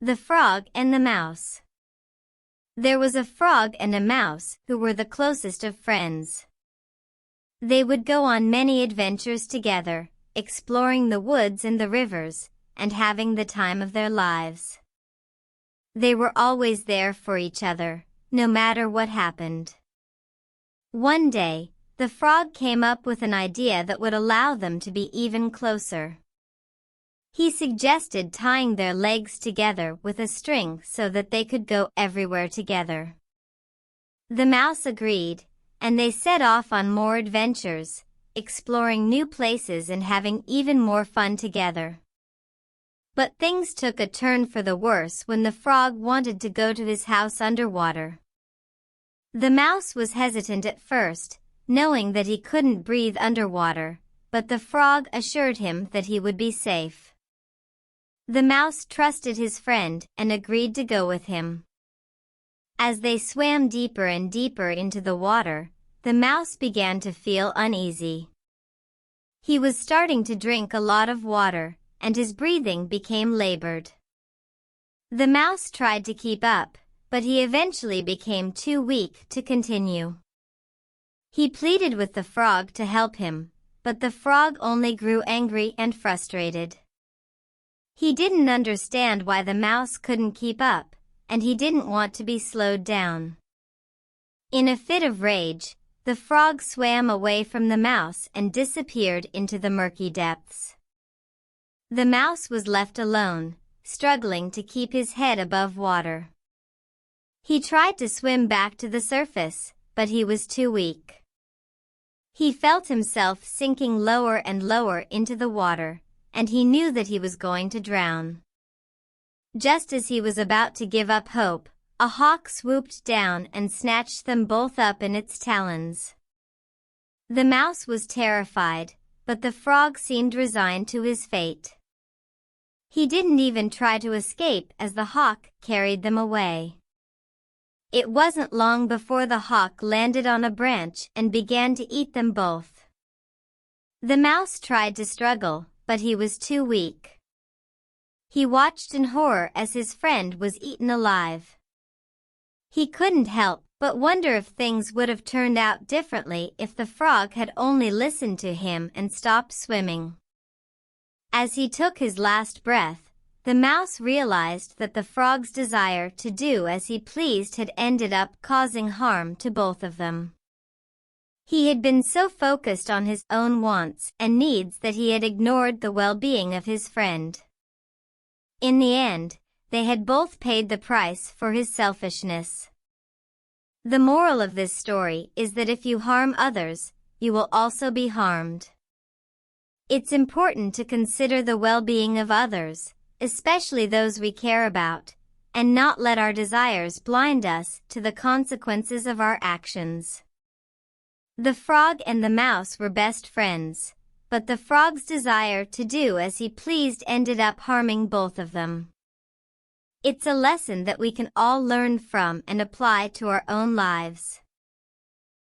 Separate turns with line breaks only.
The Frog and the Mouse. There was a frog and a mouse who were the closest of friends. They would go on many adventures together, exploring the woods and the rivers, and having the time of their lives. They were always there for each other, no matter what happened. One day, the frog came up with an idea that would allow them to be even closer. He suggested tying their legs together with a string so that they could go everywhere together. The mouse agreed, and they set off on more adventures, exploring new places and having even more fun together. But things took a turn for the worse when the frog wanted to go to his house underwater. The mouse was hesitant at first, knowing that he couldn't breathe underwater, but the frog assured him that he would be safe. The mouse trusted his friend and agreed to go with him. As they swam deeper and deeper into the water, the mouse began to feel uneasy. He was starting to drink a lot of water, and his breathing became labored. The mouse tried to keep up, but he eventually became too weak to continue. He pleaded with the frog to help him, but the frog only grew angry and frustrated. He didn't understand why the mouse couldn't keep up, and he didn't want to be slowed down. In a fit of rage, the frog swam away from the mouse and disappeared into the murky depths. The mouse was left alone, struggling to keep his head above water. He tried to swim back to the surface, but he was too weak. He felt himself sinking lower and lower into the water, and he knew that he was going to drown. Just as he was about to give up hope, a hawk swooped down and snatched them both up in its talons. The mouse was terrified, but the frog seemed resigned to his fate. He didn't even try to escape as the hawk carried them away. It wasn't long before the hawk landed on a branch and began to eat them both. The mouse tried to struggle, but he was too weak. He watched in horror as his friend was eaten alive. He couldn't help but wonder if things would have turned out differently if the frog had only listened to him and stopped swimming. As he took his last breath, the mouse realized that the frog's desire to do as he pleased had ended up causing harm to both of them. He had been so focused on his own wants and needs that he had ignored the well-being of his friend. In the end, they had both paid the price for his selfishness. The moral of this story is that if you harm others, you will also be harmed. It's important to consider the well-being of others, especially those we care about, and not let our desires blind us to the consequences of our actions. The frog and the mouse were best friends, but the frog's desire to do as he pleased ended up harming both of them. It's a lesson that we can all learn from and apply to our own lives.